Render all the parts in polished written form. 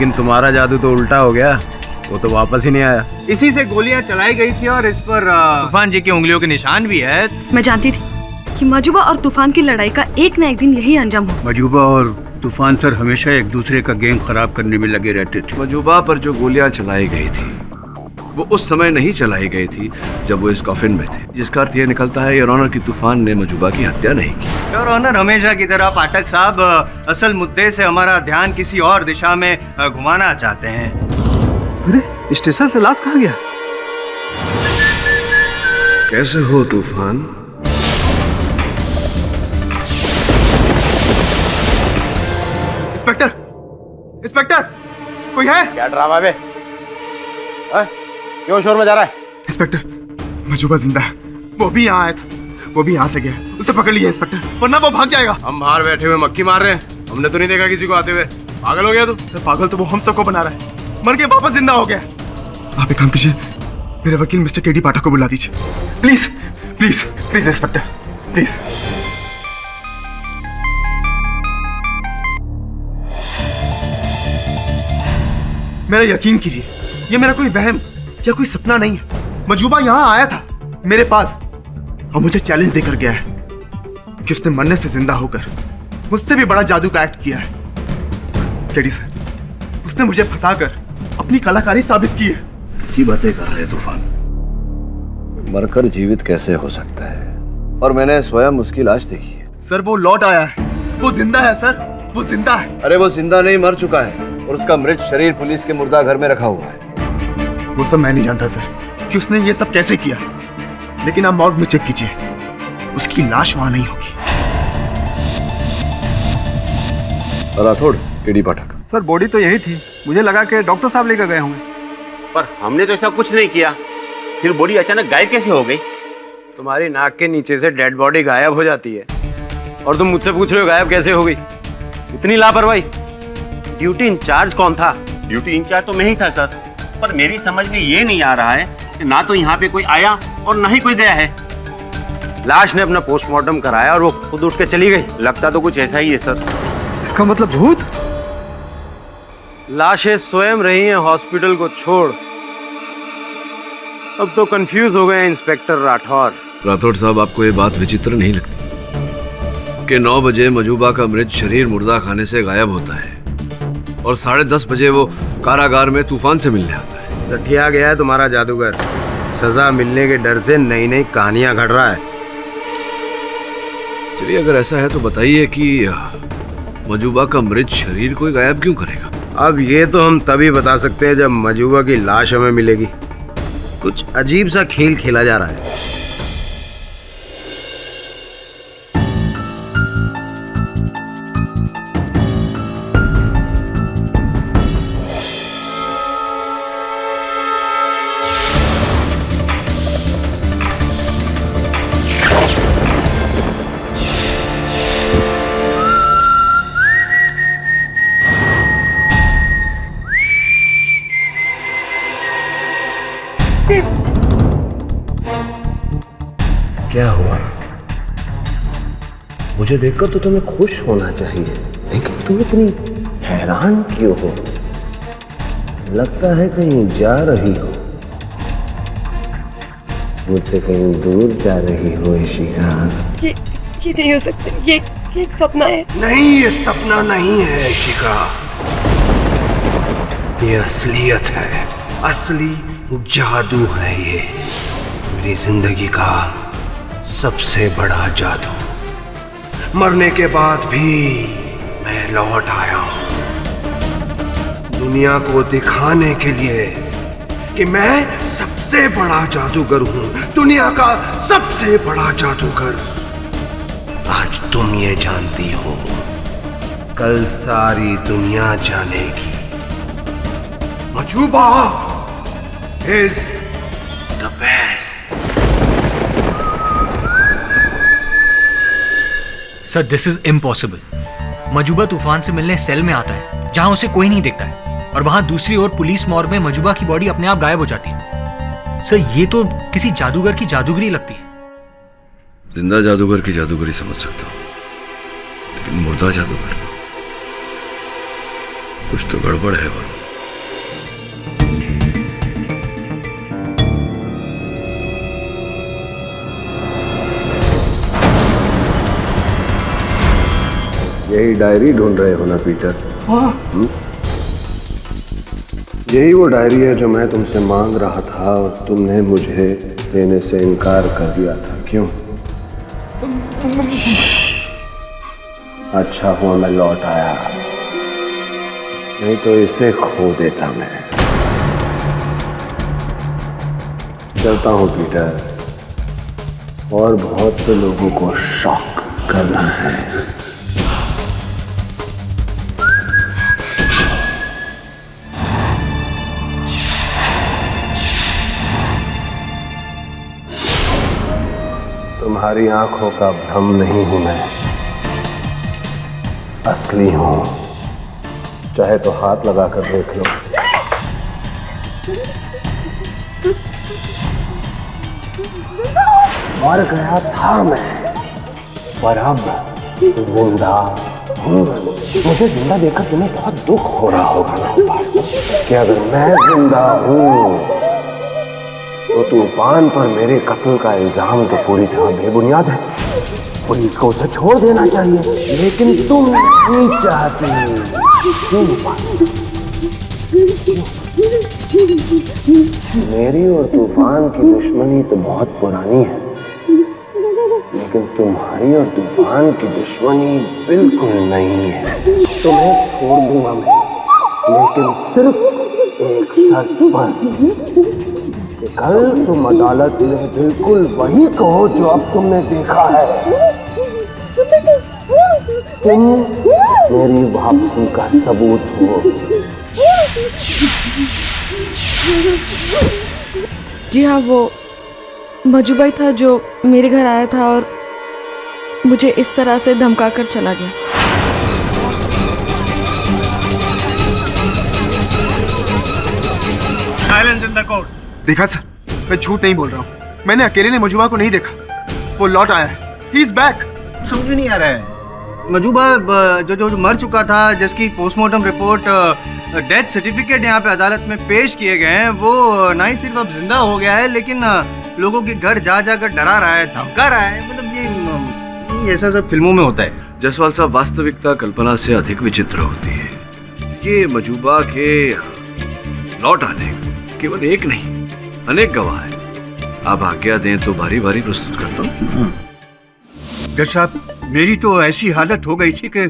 लेकिन तुम्हारा जादू तो उल्टा हो गया, वो तो वापस ही नहीं आया। इसी से गोलियां चलाई गई थी और इस पर तूफान जी की उंगलियों के निशान भी है। मैं जानती थी कि मजूबा और तूफान की लड़ाई का एक न एक दिन यही अंजाम हो। मजूबा और तूफान सर हमेशा एक दूसरे का गेम खराब करने में लगे रहते थे। मजूबा पर जो गोलियां चलाई गई थी वो उस समय नहीं चलाई गई थी जब वो इस कॉफिन में थे, जिसका अर्थ ये निकलता है योर ऑनर की तूफान ने मजूबा की हत्या नहीं की। योर ऑनर, हमेशा की तरह पाठक साहब असल मुद्दे से हमारा ध्यान किसी और दिशा में घुमाना चाहते हैं। अरे स्टेशन से लाश कहाँ गया? कैसे हो तूफान? इंस्पेक्टर, इंस्पेक्टर, कोई है? क्या ड्रामा बे? क्यों शोर मचा रहा है? इंस्पेक्टर, मजूबा जिंदा है। वो भी यहाँ आया था, वो भी यहाँ से गया। उसे पकड़ लिया इंस्पेक्टर, वरना वो भाग जाएगा। हम बाहर बैठे हुए मक्खी मार रहे हैं, हमने तो नहीं देखा किसी को आते हुए। पागल हो गया तू? सर पागल तो वो हम सबको बना रहा है, मर के वापस जिंदा हो गया। आप एक काम कीजिए, मेरे वकील मिस्टर केडी पाठक को बुला दीजिए, please please please inspector, please. मेरा यकीन कीजिए, ये मेरा कोई वहम या कोई सपना नहीं है। मजूबा यहाँ आया था मेरे पास और मुझे चैलेंज देकर गया है कि उसने मरने से जिंदा होकर मुझसे भी बड़ा जादू का एक्ट किया है। केडी सर, उसने मुझे फंसाकर अपनी कलाकारी साबित की है। कैसी बातें कर रहे तूफान? मरकर जीवित कैसे हो सकता है? और मैंने स्वयं उसकी लाश देखी है। सर वो लौट आया है, वो जिंदा है सर, वो जिंदा है। अरे वो जिंदा नहीं, मर चुका है और उसका मृत शरीर पुलिस के मुर्दा घर में रखा हुआ है। वो सब मैं नहीं जानता सर कि उसने ये सब कैसे किया, लेकिन आप मॉर्ग में चेक कीजिए, उसकी लाश वहां नहीं होगी। राठौड़, केडी पाठक। सर बॉडी तो यही थी, मुझे लगा कि डॉक्टर साहब लेकर गए होंगे। पर हमने तो ऐसा कुछ नहीं किया, फिर बॉडी अचानक गायब कैसे हो गई? तुम्हारी नाक के नीचे से डेड बॉडी गायब हो जाती है और तुम मुझसे पूछ रहे हो गायब कैसे हो गई? इतनी लापरवाही। ड्यूटी इंचार्ज कौन था? ड्यूटी इंचार्ज तो मैं ही था सर, पर मेरी समझ में ये नहीं आ रहा है कि ना तो यहाँ पे कोई आया और ना ही कोई गया है। लाश ने अपना पोस्टमार्टम कराया और वो खुद उठ के चली गई। लगता तो कुछ ऐसा ही है सर। इसका मतलब भूत? लाशें स्वयं रही हैं हॉस्पिटल को छोड़। अब तो कंफ्यूज हो गए इंस्पेक्टर राठौर। राठौड़ साहब, आपको ये बात विचित्र नहीं लगती कि 9 बजे मजूबा का मृत शरीर मुर्दा खाने से गायब होता है और 10:30 बजे वो कारागार में तूफान से मिलने आता है? सठिया गया है तुम्हारा जादूगर। सजा मिलने के डर से नई नई कहानियां घड़ रहा है। चलिए, अगर ऐसा है तो बताइए कि मजूबा का मृत शरीर कोई गायब क्यों करेगा? अब ये तो हम तभी बता सकते हैं जब मजूबा की लाश हमें मिलेगी। कुछ अजीब सा खेल खेला जा रहा है। क्या हुआ? मुझे देखकर तो तुम्हें खुश होना चाहिए, लेकिन तुम इतनी हैरान क्यों हो? लगता है कहीं जा रही हो, मुझसे कहीं दूर जा रही हो इशिका। ये नहीं हो सकता, ये एक सपना है। नहीं, ये सपना नहीं है इशिका, ये असलियत है, असली जादू है। ये मेरी जिंदगी का सबसे बड़ा जादू। मरने के बाद भी मैं लौट आया हूं, दुनिया को दिखाने के लिए कि मैं सबसे बड़ा जादूगर हूं, दुनिया का सबसे बड़ा जादूगर। आज तुम ये जानती हो, कल सारी दुनिया जानेगी। Majuba is the best. Sir, this is impossible. Majuba तूफान से मिलने सेल में आता है जहां उसे कोई नहीं देखता है, और वहां दूसरी ओर पुलिस मॉर्ग में मजूबा की बॉडी अपने आप गायब हो जाती है। सर, ये तो किसी जादूगर की जादूगरी लगती है। जिंदा जादूगर की जादूगरी समझ सकता हूं, लेकिन मुर्दा जादूगर, कुछ तो गड़बड़ है वरुण। यही डायरी ढूंढ रहे हो ना पीटर? हाँ। यही वो डायरी है जो मैं तुमसे मांग रहा था और तुमने मुझे देने से इनकार कर दिया था, क्यों? अच्छा हुआ मैं लौट आया, नहीं तो इसे खो देता मैं। चलता हूं पीटर, और बहुत से लोगों को शॉक करना है। तुम्हारी आंखों का भ्रम नहीं हूं मैं, असली हूं। चाहे तो हाथ लगाकर देख लो। मर गया था मैं, पर अब जिंदा हूं। मुझे जिंदा देखकर तुम्हें बहुत दुख हो रहा होगा ना कि अगर मैं जिंदा हूं तो तूफान पर मेरे कत्ल का इल्जाम तो पूरी तरह बेबुनियाद है। पुलिस को उसे छोड़ देना चाहिए, लेकिन तुम नहीं चाहती। मेरी और तूफान की दुश्मनी तो बहुत पुरानी है, लेकिन तुम्हारी और तूफान की दुश्मनी बिल्कुल नहीं है। तुम्हें छोड़ दूंगा मैं, लेकिन सिर्फ एक शर्त पर कि कल तुम अदालत में बिल्कुल वही कहो जो अब तुमने देखा है। तुम मेरी वापसी का सबूत हो। जी हाँ, वो मजूबाई था जो मेरे घर आया था और मुझे इस तरह से धमका कर चला गया। Silence in the court. देखा सर, मैं झूठ नहीं बोल रहा हूँ। मैंने अकेले ने मजूबा को नहीं देखा, वो लौट आया है। He is back. समझ नहीं आ रहा है। मजूबा जो मर चुका था, जिसकी पोस्टमार्टम रिपोर्ट डेथ सर्टिफिकेट यहाँ पे अदालत में पेश किए गए हैं, वो ना ही सिर्फ अब जिंदा हो गया है, लेकिन लोगों के घर जा जाकर डरा रहा है, धमका रहा है। मतलब ये ऐसा सब फिल्मों में होता है। जसवाल साहब, वास्तविकता कल्पना से अधिक विचित्र होती है। ये मजूबा के लौट आने केवल एक नहीं, अनेक गवाह हैं। आप आज्ञा दें तो बारी बारी प्रस्तुत करता हूँ। जज साहब, मेरी तो ऐसी हालत हो गई थी कि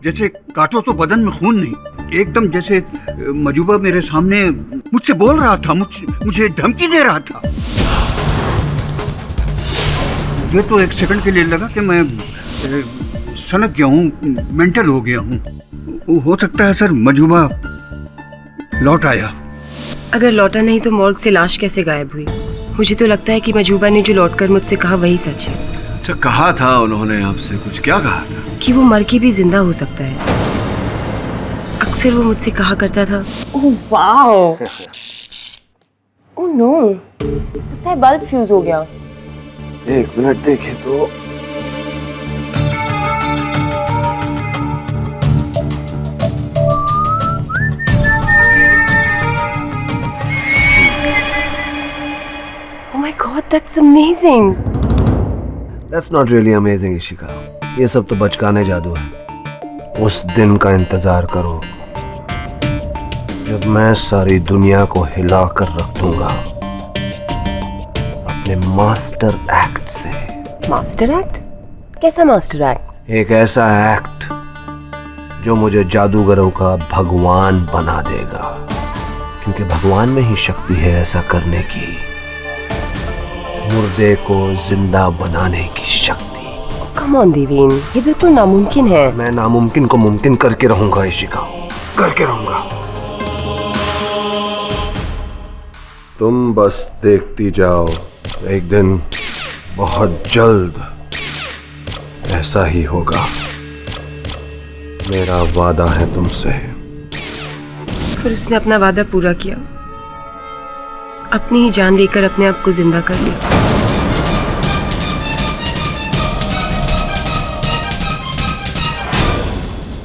जैसे काटो तो बदन में खून नहीं, एकदम जैसे मजूबा मेरे सामने मुझसे बोल रहा था, मुझे धमकी दे रहा था। मुझे तो एक सेकंड के लिए लगा कि मैं सनक गया हूँ, मेंटल हो गया हूँ। हो सकता है सर मजूबा लौट आया। अगर लौटा नहीं तो मॉर्ग से लाश कैसे गायब हुई? मुझे तो लगता है कि मजूबा ने जो लौटकर मुझसे कहा वही सच है। अच्छा, कहा था उन्होंने आपसे? कुछ क्या कहा था? कि वो मर के भी जिंदा हो सकता है। अक्सर वो मुझसे कहा करता था, ओह वाओ, ओह नो, लगता है बल्ब फ्यूज हो गया। एक मिनट देखे तो। Oh my God, that's amazing. That's not really amazing, Ishika. ये सब तो बचकाने जादू है। उस दिन का इंतजार करो जब मैं सारी दुनिया को हिला कर रख दूंगा अपने मास्टर एक्ट से। Master act? कैसा मास्टर एक्ट? एक ऐसा एक्ट जो मुझे जादूगरों का भगवान बना देगा, क्योंकि भगवान में ही शक्ति है ऐसा करने की, मुर्दे को जिंदा बनाने की शक्ति। कम ऑन देवीन, ये बिल्कुल नामुमकिन है। मैं नामुमकिन को मुमकिन करके रहूंगा इशिका, करके रहूंगा। तुम बस देखती जाओ, एक दिन बहुत जल्द ऐसा ही होगा। मेरा वादा है तुमसे। फिर उसने अपना वादा पूरा किया, अपनी ही जान लेकर अपने आप को जिंदा कर लिया।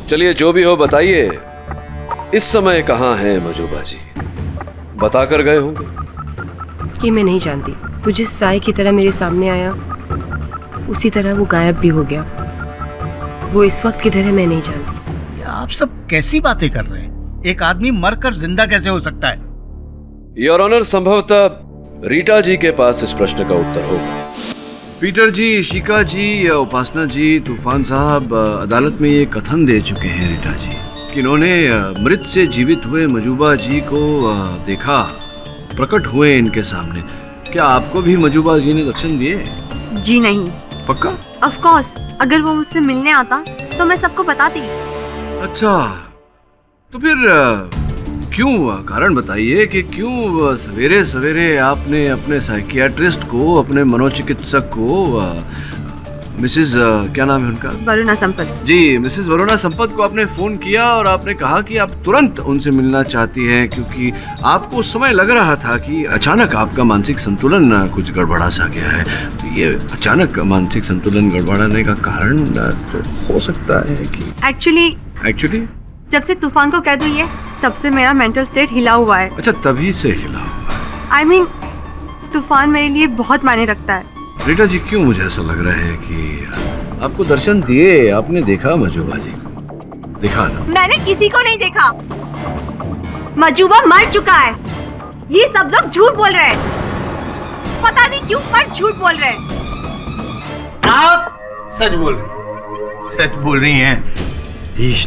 चलिए, जो भी हो बताइए, इस समय कहाँ हैं मजूबा जी? बता कर गए होंगे। ये मैं नहीं जानती। वो जिस साए की तरह मेरे सामने आया, उसी तरह वो गायब भी हो गया। वो इस वक्त किधर है मैं नहीं जानती। ये आप सब कैसी बातें कर रहे हैं? एक आदमी मरकर जिंदा कैसे हो सकता है? योर ऑनर, संभवतः रीटा जी के पास इस प्रश्न का उत्तर होगा। पीटर जी, शिका जी या उपासना जी, तूफान साहब अदालत में ये कथन दे चुके हैं रीटा जी कि इन्होंने मृत से जीवित हुए मजूबा जी को देखा, प्रकट हुए इनके सामने। क्या आपको भी मजूबा जी ने दर्शन दिए? जी नहीं। पक्का? ऑफ कोर्स, अगर वो मुझसे मिलने आता तो मैं सबको बताती। अच्छा, तो फिर क्यों, कारण बताइए कि क्यों सवेरे सवेरे आपने अपने साइकियाट्रिस्ट को, अपने मनोचिकित्सक को, मिसेस क्या नाम है उनका? वरुणा संपत जी, मिसेस वरुणा संपत को आपने फोन किया और आपने कहा कि आप तुरंत उनसे मिलना चाहती हैं क्योंकि आपको उस समय लग रहा था कि अचानक आपका मानसिक संतुलन कुछ गड़बड़ा सा गया है। तो ये अचानक मानसिक संतुलन गड़बड़ाने का कारण हो सकता है कि एक्चुअली जब से तूफान को कह दूं ये, तब से मेरा मेंटल स्टेट हिला हुआ है। अच्छा, तभी से हिला हुआ है। I mean, तूफान मेरे लिए बहुत मायने रखता है। रीटा जी, क्यों मुझे ऐसा लग रहा है कि आपको दर्शन दिए, आपने देखा मजूबा जी को? देखा ना? मैंने किसी को नहीं देखा। मजूबा मर चुका है। ये सब लोग झूठ बोल रहे हैं। पता नहीं क्यों, पर झूठ बोल रहे हैं। आप सच बोल रही हैं। सच बोल रही हैं।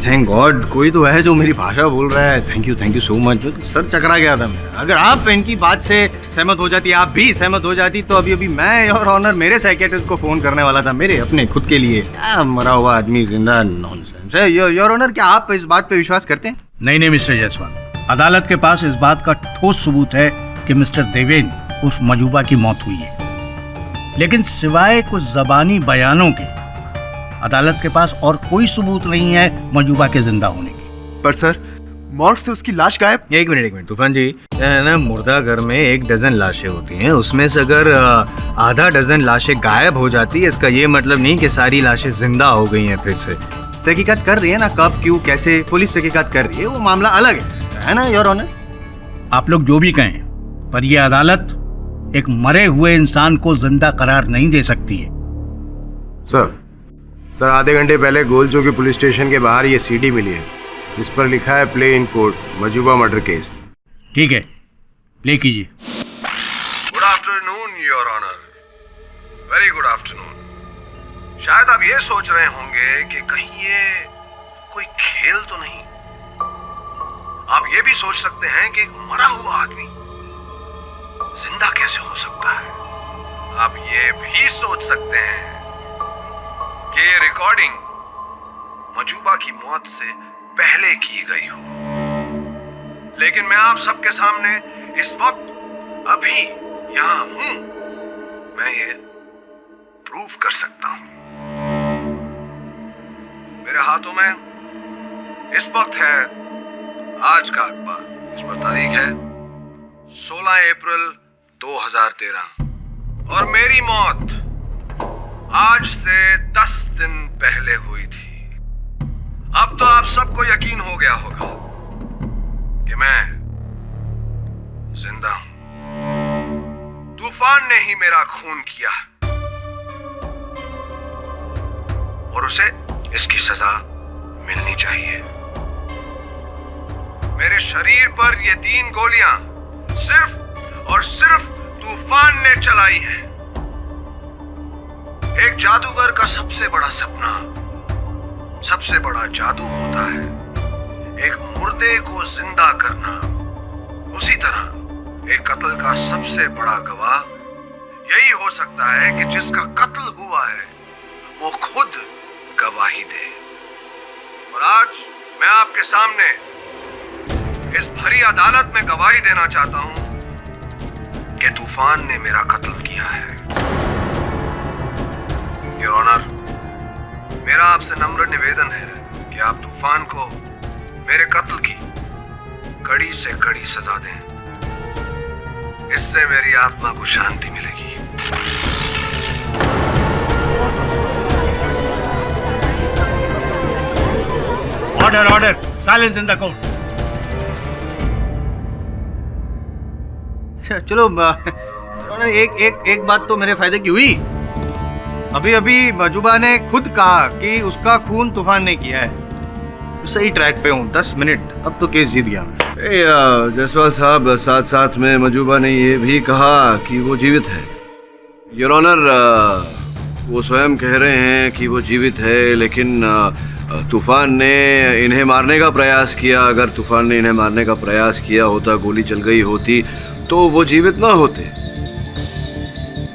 थैंक गॉड, कोई तो है जो मेरी भाषा बोल रहा है। Thank you so much. Sir चकरा गया था मेरा। अगर आप इनकी बात से सहमत हो जाती, आप भी सहमत हो जाती, तो अभी मैं योर ऑनर मेरे साइकियाट्रिस्ट को फोन करने वाला था, मेरे अपने खुद के लिए। क्या मरा हुआ आदमी जिंदा, नॉनसेंस है। योर ऑनर, क्या आप इस बात पे विश्वास करते हैं? नहीं मिस्टर जायसवाल, अदालत के पास इस बात का ठोस सबूत है कि मिस्टर देवेन उस मजूबा की मौत हुई है, लेकिन सिवाय कुछ जबानी बयानों के अदालत के पास और कोई सबूत नहीं है मजूबा के जिंदा होने की। पर सर, मॉर्ग से उसकी लाश गायब। एक मिनट तूफान जी, ना मुर्दा घर में 1 डजन लाशें होती हैं, उसमें से अगर आधा डजन लाशें गायब हो जाती है, इसका ये मतलब नहीं कि सारी लाशें जिंदा हो गई हैं। फिर से तहकीकात कर रही है ना, कब क्यों कैसे पुलिस तहकीकात कर रही है, वो मामला अलग है ना योर ऑनर? आप लोग जो भी कहें, पर यह अदालत एक मरे हुए इंसान को जिंदा करार नहीं दे सकती है। सर, आधे घंटे पहले गोल चौकी पुलिस स्टेशन के बाहर ये सीडी मिली है, जिस पर लिखा है play in court, Majuba murder case. ठीक है, प्ले कीजिए। Good afternoon your honour, very good afternoon. शायद आप ये सोच रहे होंगे कि कहीं ये कोई खेल तो नहीं। आप ये भी सोच सकते हैं कि एक मरा हुआ आदमी जिंदा कैसे हो सकता है। आप ये भी सोच सकते हैं कि ये रिकॉर्डिंग मजूबा की मौत से पहले की गई हो। लेकिन मैं आप सबके सामने इस वक्त अभी यहां हूं, मैं ये प्रूफ कर सकता हूं। मेरे हाथों में इस वक्त है आज का अखबार। इस पर तारीख है 16 अप्रैल 2013 और मेरी मौत आज से 10 दिन पहले हुई थी। अब तो आप सबको यकीन हो गया होगा कि मैं जिंदा हूं। तूफान ने ही मेरा खून किया और उसे इसकी सजा मिलनी चाहिए। मेरे शरीर पर ये 3 गोलियां सिर्फ और सिर्फ तूफान ने चलाई हैं। एक जादूगर का सबसे बड़ा सपना, सबसे बड़ा जादू होता है एक मुर्दे को जिंदा करना। उसी तरह एक कत्ल का सबसे बड़ा गवाह यही हो सकता है कि जिसका कत्ल हुआ है वो खुद गवाही दे। और आज मैं आपके सामने इस भरी अदालत में गवाही देना चाहता हूं कि तूफान ने मेरा कत्ल किया है। योर ऑनर, मेरा आपसे नम्र निवेदन है कि आप तूफान को मेरे कत्ल की कड़ी से कड़ी सजा दें। इससे मेरी आत्मा को शांति मिलेगी। Order, silence in the court. चलो एक बात तो मेरे फायदे की हुई। अभी अभी मजुबा ने खुद कहा कि उसका खून तूफान ने किया है। सही ट्रैक पे हूँ, 10 मिनट, अब तो केस जीत गया मैं। जायसवाल साहब, साथ साथ में मजुबा ने ये भी कहा कि वो जीवित है। योर ऑनर, वो स्वयं कह रहे हैं कि वो जीवित है, लेकिन तूफान ने इन्हें मारने का प्रयास किया। अगर तूफान ने इन्हें मारने का प्रयास किया होता, गोली चल गई होती, तो वो जीवित ना होते।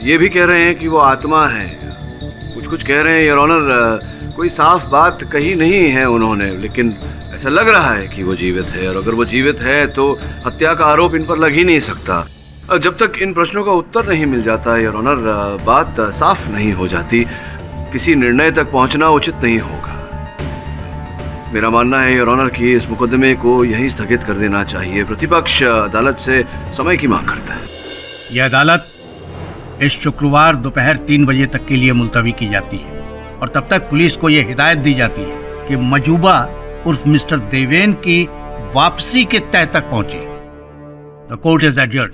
ये भी कह रहे हैं कि वो आत्मा है। कुछ कह रहे हैं योर ऑनर, कोई साफ बात कही नहीं है उन्होंने, लेकिन ऐसा लग रहा है कि वो जीवित है। और अगर वो जीवित है तो हत्या का आरोप इन पर लग ही नहीं सकता। जब तक इन प्रश्नों का उत्तर नहीं मिल जाता योर ऑनर, बात साफ नहीं हो जाती। किसी निर्णय तक पहुंचना उचित नहीं होगा। मेरा मानना है योर ऑनर कि इस मुकदमे को यहीं स्थगित कर देना चाहिए। प्रतिपक्ष अदालत से समय की मांग करता है। यह अदालत इस शुक्रवार दोपहर 3 बजे तक के लिए मुलतवी की जाती है और तब तक पुलिस को यह हिदायत दी जाती है कि मजूबा उर्फ मिस्टर देवेन की वापसी के तय तक पहुंचे। The court is adjourned.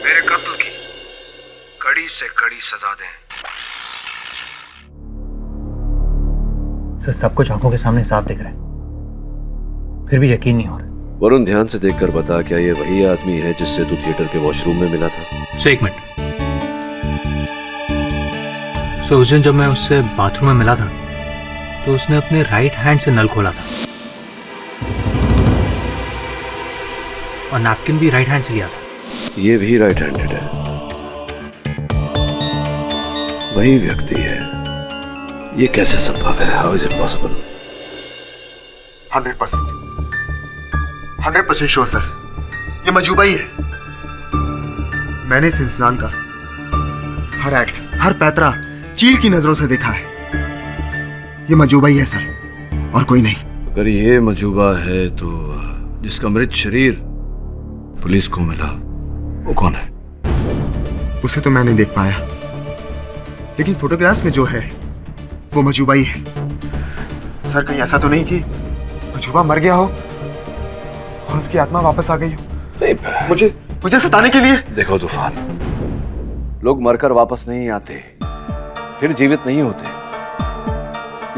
मेरे कत्ल की कड़ी से कड़ी सजा दें। सर, सब कुछ आंखों के सामने साफ दिख रहा है, फिर भी यकीन नहीं हो रहा। वरुण, ध्यान से देखकर बता, क्या ये वही आदमी है जिससे तू थिएटर के वॉशरूम में मिला था? सर, एक मिनट। सो उस दिन जब मैं उससे बाथरूम में मिला था तो उसने अपने राइट हैंड से नल खोला था और नैपकिन भी राइट हैंड से लिया था। ये भी राइट हैंडेड है, वही व्यक्ति है। ये कैसे संभव है? How is it possible? 100% sure sir, ये मजूबा ही है। मैंने इस इंसान का हर एक्ट, हर पैतरा चील की नजरों से देखा है। ये मजूबा ही है सर, और कोई नहीं। अगर ये मजूबा है तो जिसका मृत शरीर पुलिस को मिला, वो कौन है? उसे तो मैं नहीं देख पाया, लेकिन फोटोग्राफ्स में जो है वो मजूबा ही है। सर, कहीं ऐसा तो नहीं कि मजूबा मर गया हो और उसकी आत्मा वापस आ गई हो मुझे सताने के लिए? देखो तूफान, लोग मरकर वापस नहीं आते, फिर जीवित नहीं होते।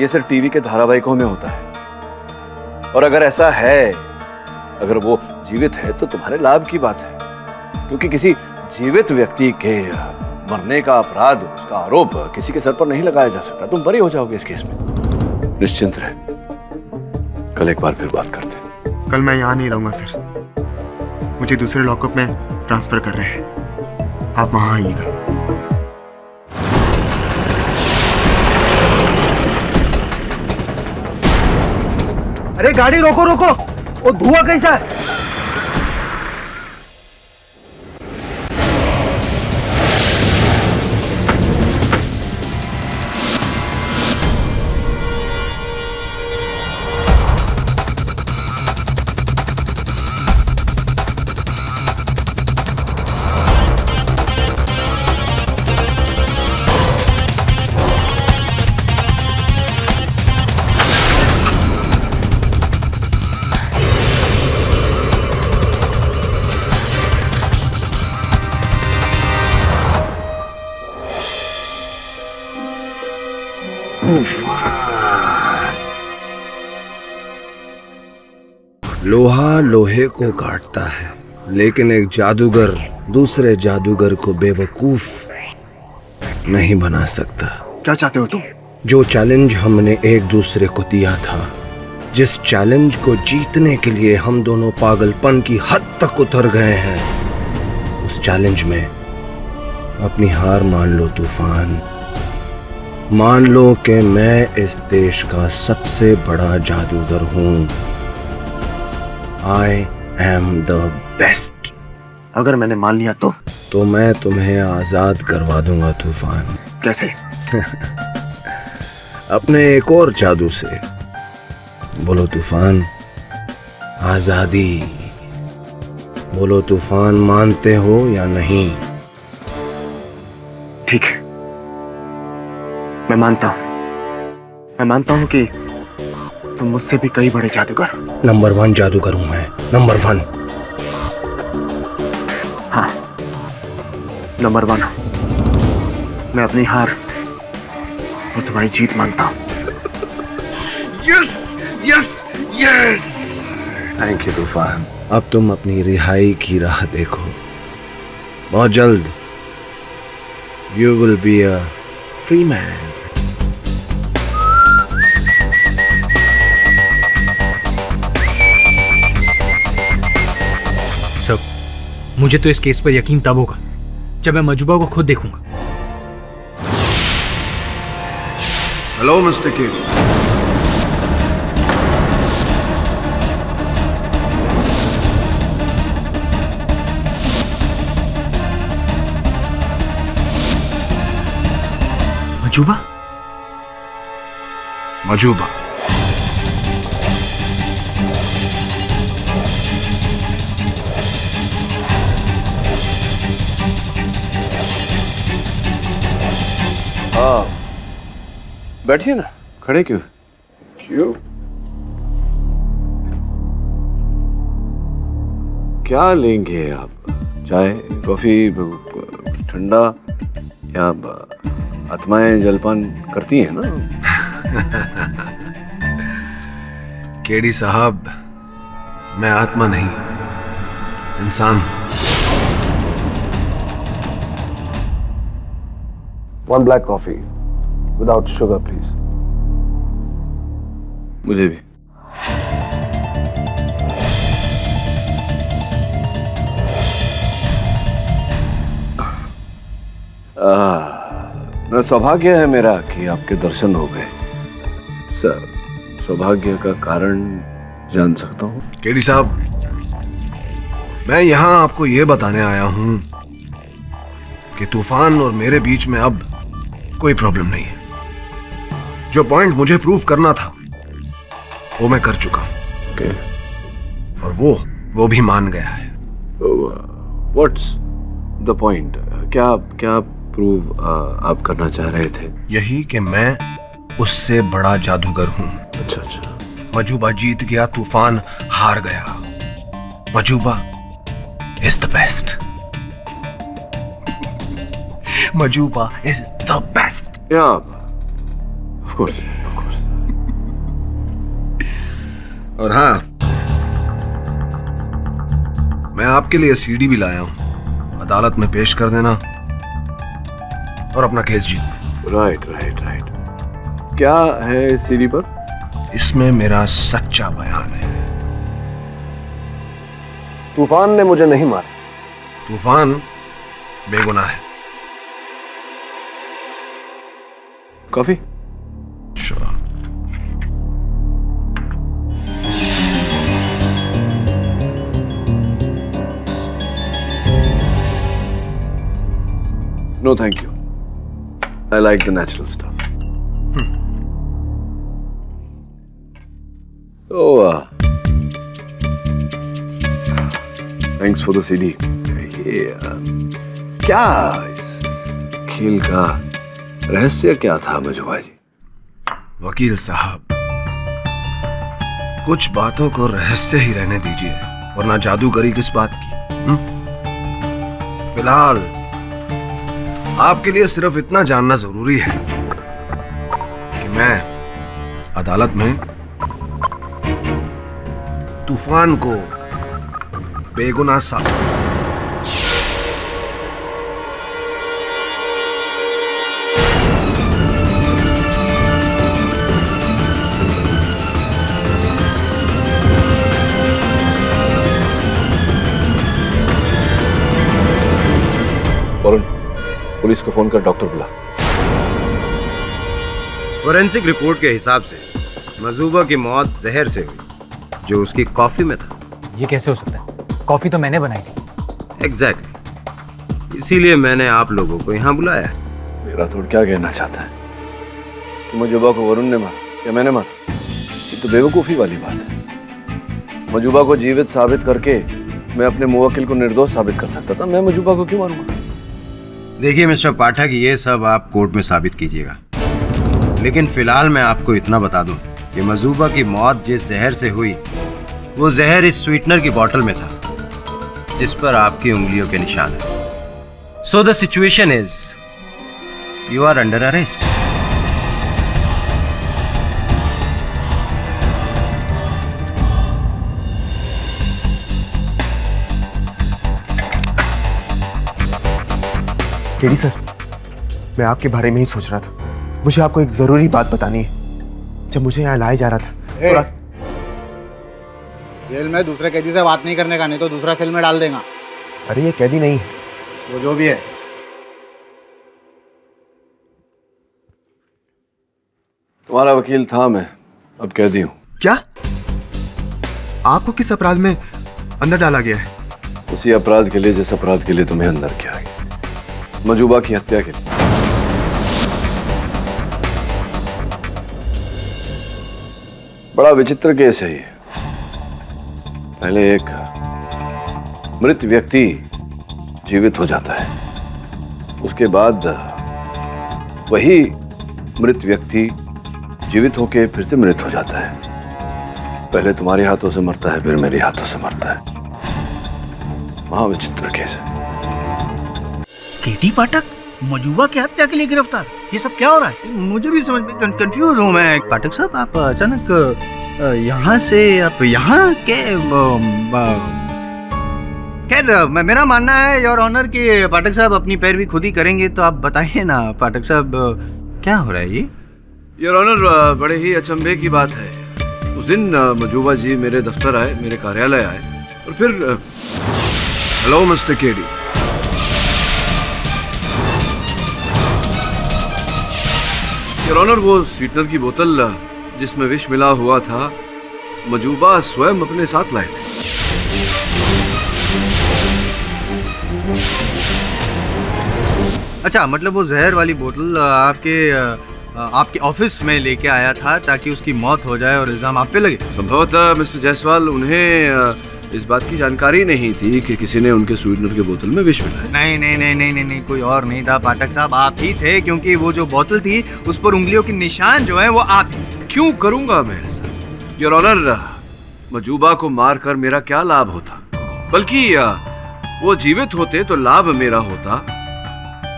ये सिर्फ टीवी के धारावाहिकों में होता है। और अगर ऐसा है, अगर वो जीवित है, तो तुम्हारे लाभ की बात है, क्योंकि किसी जीवित व्यक्ति के मरने का अपराध, उसका आरोप किसी के सर पर नहीं लगाया जा सकता। तुम बरी हो जाओगे इस केस में। निश्चिंत रहे, कल एक बार फिर बात करते हैं। कल मैं यहाँ नहीं रहूंगा सर, मुझे दूसरे लॉकअप में ट्रांसफर कर रहे हैं, आप वहां आइएगा। अरे गाड़ी रोको रोको, वो धुआं कैसा है? लोहा लोहे को काटता है, लेकिन एक जादूगर दूसरे जादूगर को बेवकूफ नहीं बना सकता। क्या चाहते हो तुम? जो चैलेंज हमने एक दूसरे को दिया था, जिस चैलेंज को जीतने के लिए हम दोनों पागलपन की हद तक उतर गए हैं, उस चैलेंज में अपनी हार मान लो तूफान। मान लो कि मैं इस देश का सबसे बड़ा जादूगर हूं। I am the best। अगर मैंने मान लिया तो मैं तुम्हें आजाद करवा दूंगा तूफान। कैसे? अपने एक और जादू से। बोलो तूफान, आजादी। बोलो तूफान, मानते हो या नहीं? ठीक है, मैं मानता हूं कि तुम मुझसे भी कई बड़े जादूगर। नंबर 1 जादूगर हूं मैं, नंबर 1। हाँ, नंबर 1। मैं अपनी हार और तुम्हारी जीत मानता हूं। Yes yes yes. Thank you तूफान। अब तुम अपनी रिहाई की राह देखो। बहुत जल्द you will be a free man. सब मुझे तो इस केस पर यकीन तब होगा जब मैं मजूबा को खुद देखूंगा। Hello mister King. Majuba? Majuba. हाँ, बैठिए ना, खड़े क्यों? क्यों? क्या लेंगे आप? चाय, कॉफी, ठंडा या आत्माएं जलपान करती हैं ना? केडी साहब, मैं आत्मा नहीं, इंसान हूं। One black coffee without sugar, please. मुझे भी। मैं सौभाग्य है मेरा कि आपके दर्शन हो गए। सर, सौभाग्य का कारण जान सकता हूँ? केडी साहब, मैं यहां आपको यह बताने आया हूं कि तूफान और मेरे बीच में अब कोई प्रॉब्लम नहीं है। जो पॉइंट मुझे प्रूव करना था वो मैं कर चुका हूं। Okay. और वो भी मान गया है। What's the point? क्या प्रूव आप करना चाह रहे थे? यही कि मैं उससे बड़ा जादूगर हूं। अच्छा अच्छा। मजूबा जीत गया, तूफान हार गया। Majuba is the best. Majuba is the best. Yeah, of course. और हाँ, मैं आपके लिए सीडी भी लाया हूं। अदालत में पेश कर देना और अपना केस जीत। राइट। क्या है इस सीडी पर? इसमें मेरा सच्चा बयान है। तूफान ने मुझे नहीं मारा। तूफान बेगुनाह है। Coffee? Sure. No, thank you. I like the natural stuff. Thanks for the CD. क्या इस खेल का रहस्य क्या था मजूबा जी? वकील साहब, कुछ बातों को रहस्य ही रहने दीजिए, वरना जादूगरी किस बात की? फिलहाल आपके लिए सिर्फ इतना जानना जरूरी है कि मैं अदालत में तूफान को बेगुनाह साबित पुलिस को फोन कर डॉक्टर बुला। फोरेंसिक रिपोर्ट के हिसाब से मजूबा की मौत जहर से हुई, जो उसकी कॉफी में था। ये कैसे हो सकता है? कॉफी तो मैंने बनाई थी। एग्जैक्टली, इसीलिए मैंने आप लोगों को यहाँ बुलाया है। मेरा थोड़ा क्या कहना चाहता है कि मजूबा को वरुण ने मारा या मैंने मारा? ये तो बेवकूफ़ी वाली बात है। मजूबा को जीवित साबित करके मैं अपने मुवक्किल को निर्दोष साबित कर सकता था। मैं मजूबा को क्यों मारूंगा? देखिए मिस्टर पाठक, ये सब आप कोर्ट में साबित कीजिएगा, लेकिन फिलहाल मैं आपको इतना बता दूं कि मजूबा की मौत जिस जहर से हुई, वो जहर इस स्वीटनर की बोतल में था जिस पर आपकी उंगलियों के निशान है। So the situation is you are under arrest. KD sir, मैं आपके बारे में ही सोच रहा था। मुझे आपको एक जरूरी बात बतानी है। जब मुझे यहाँ लाया जा रहा था जेल में दूसरे कैदी से बात नहीं करने का, नहीं तो दूसरा सेल में डाल देगा। अरे ये कैदी नहीं है, वो जो भी है। तुम्हारा वकील था मैं, अब कैदी हूँ। क्या? आपको किस अपराध में अंदर डाला गया है? उसी अपराध के लिए जिस अपराध के लिए तुम्हें अंदर किया गया, मजूबा की हत्या के लिए। बड़ा विचित्र केस है ये। पहले एक मृत व्यक्ति जीवित हो जाता है, उसके बाद वही मृत व्यक्ति जीवित होकर फिर से मृत हो जाता है। पहले तुम्हारे हाथों से मरता है, फिर मेरे हाथों से मरता है। महाविचित्र केस है। केटी पाठक मजूबा की हत्या के लिए गिरफ्तार, ये सब क्या हो रहा है? मुझे भी समझ में कंफ्यूज हूँ मैं। पाठक साहब, आप अचानक यहाँ से आप यहाँ के खैर, मेरा मानना है योर ऑनर कि पाठक साहब अपनी पैरवी खुद ही करेंगे, तो आप बताइए ना पाठक साहब क्या हो रहा है ये? योर ऑनर, बड़े ही अचंभे की बात है। उस दिन मजूबा जी मेरे दफ्तर आए, मेरे कार्यालय आए, और फिर hello mister KD, your honour, वो स्वीटनर की बोतल जिसमें विष मिला हुआ था, मजूबा स्वयं अपने साथ लाए थे। अच्छा, मतलब वो जहर वाली बोतल आपके ऑफिस में लेके आया था ताकि उसकी मौत हो जाए और इल्जाम आप पे लगे? संभवतः मिस्टर जायसवाल, उन्हें इस बात की जानकारी नहीं थी कि किसी ने उनके स्वीटनर के बोतल में विष मिलाया। नहीं नहीं नहीं नहीं नहीं नहीं, कोई और नहीं था पाठक साहब, आप ही थे, क्योंकि वो जो बोतल थी उस पर उंगलियों के निशान जो है वो आप ही। क्यों करूंगा मैं ऐसा? योर ऑनर, मजूबा को मारकर मेरा क्या लाभ होता? बल्कि वो जीवित होते तो लाभ मेरा होता।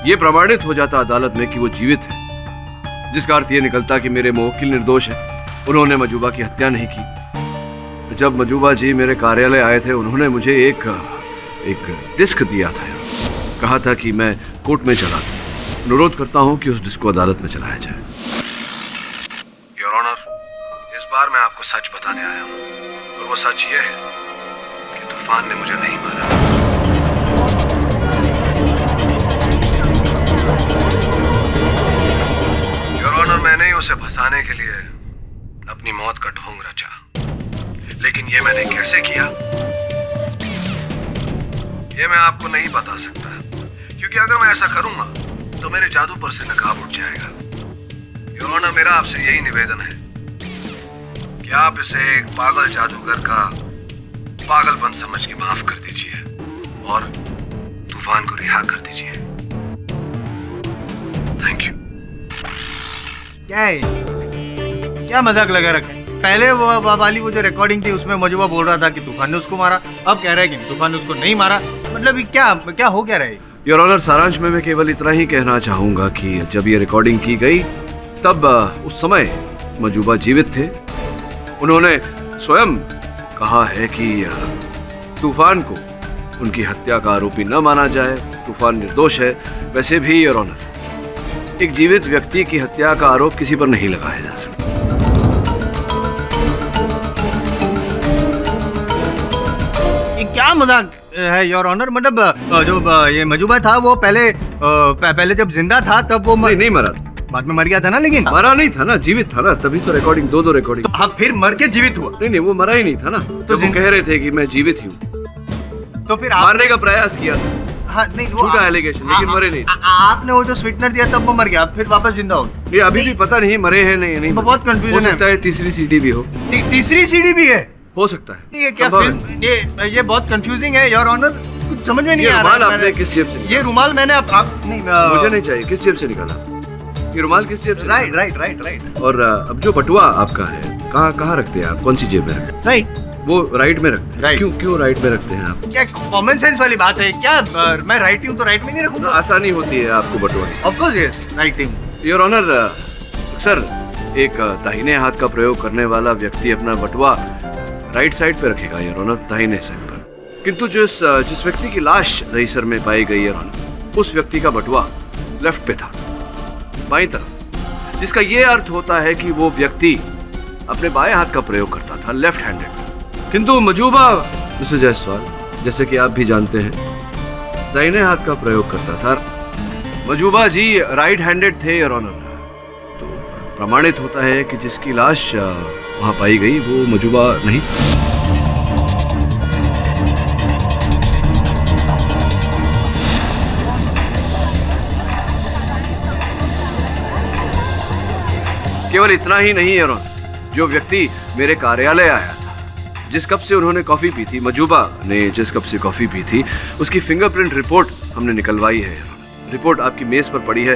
ये प्रमाणित हो जाता अदालत में कि वो जीवित है, जिसका अर्थ ये निकलता कि मेरे मुवक्किल निर्दोष है, उन्होंने मजूबा की हत्या नहीं की। जब मजूबा जी मेरे कार्यालय आए थे, उन्होंने मुझे एक डिस्क दिया था, कहा था कि मैं कोर्ट में चला दूं। अनुरोध करता हूं कि उस डिस्क को अदालत में चलाया जाए। योर ऑनर, इस बार मैं आपको सच बताने आया हूं, और वो सच ये है कि तूफान ने मुझे नहीं मारा। योर ऑनर, मैंने ही उसे फंसाने के लिए अपनी मौत का ढोंग रचा, लेकिन ये मैंने कैसे किया ये मैं आपको नहीं बता सकता, क्योंकि अगर मैं ऐसा करूंगा तो मेरे जादू पर से नकाब उठ जाएगा। योर ऑनर, मेरा आपसे यही निवेदन है कि आप इसे एक पागल जादूगर का पागलपन समझ के माफ कर दीजिए और तूफान को रिहा कर दीजिए। Thank you. क्या है, क्या मजाक लगा रखा है? पहले वो वाली वो जो रिकॉर्डिंग थी उसमें मजूबा बोल रहा था कि तूफान ने उसको मारा, अब कह रहा है कि तूफान ने उसको नहीं मारा। मतलब क्या हो क्या रहा है? योर ऑनर, सारांश में मैं केवल इतना ही कहना चाहूंगा कि जब ये रिकॉर्डिंग की गई तब उस समय मजूबा जीवित थे। उन्होंने स्वयं कहा है कि तूफान को उनकी हत्या का आरोपी न माना जाए, तूफान निर्दोष है। वैसे भी योर ऑनर, एक जीवित व्यक्ति की हत्या का आरोप किसी पर नहीं लगाया जा सकता। ये क्या मजाक है योर ऑनर? मतलब जो ये मजूबा था वो पहले जब जिंदा था तब वो नहीं मरा, बाद में मर गया था ना? लेकिन मरा नहीं था ना, जीवित था ना, तभी तो रिकॉर्डिंग दो रिकॉर्डिंग। तो अब फिर मर के जीवित हुआ? नहीं, वो मरा ही नहीं था ना, तो वो कह रहे थे कि मैं जीवित ही हूँ, तो फिर मारने का प्रयास किया था। हाँ, नहीं, झूठा एलिगेशन, लेकिन मरे नहीं। आपने वो जो स्वीटनर दिया तब वो मर गया, फिर वापस जिंदा हो? ये अभी भी पता नहीं मरे हैं नहीं। बहुत कंफ्यूजन हो सकता है तीसरी सीडी भी हो। तीसरी सीडी भी है? हो सकता है। ये क्या फिल्म? ये बहुत कंफ्यूजिंग है योर ऑनर, कुछ समझ में नहीं आ रहा। आपने किस जेब से? ये रुमाल मैंने मुझे नहीं चाहिए। किस जेब से निकाला ये रुमाल? किस जेब से? राइट। और अब जो बटुआ आपका है, कहाँ रखते हैं आप? कौन सी जेब में? राइट, वो राइट में रखते हैं। राइट। क्यों राइट में रखते हैं आप? क्या कॉमन सेंस वाली बात है क्या? मैं राइट हूँ तो राइट में नहीं रखूंगा? आसानी होती है आपको बंटवाने। Of course yes, writing. Your honour, sir एक दाहिने हाथ का प्रयोग करने वाला व्यक्ति अपना बटुआ राइट साइड पे रखेगा योर ऑनर, दाहिने साइड पर। किंतु जिस व्यक्ति की लाश रईसर में पाई गई योर ऑनर, उस व्यक्ति का बटुआ लेफ्ट पे था, बाईं तरफ, जिसका ये अर्थ होता है कि वो व्यक्ति अपने बाएं हाथ का प्रयोग करता था, लेफ्ट हैंडेड। किंतु मजूबा मिस्टर जायसवाल, जैसे कि आप भी जानते हैं, दाहिने हाथ का प्रयोग करता था। मजूबा जी राइट हैंडेड थे योर ऑनर। तो प्रमाणित होता है कि जिसकी लाश वहां पाई गई वो मजूबा नहीं। केवल इतना ही नहीं योर ऑनर, जो व्यक्ति मेरे कार्यालय आया था, जिस कप से उन्होंने कॉफी पी थी, मजूबा ने जिस कप से कॉफी पी थी, उसकी फिंगरप्रिंट रिपोर्ट हमने निकलवाई है। रिपोर्ट आपकी मेज पर पड़ी है।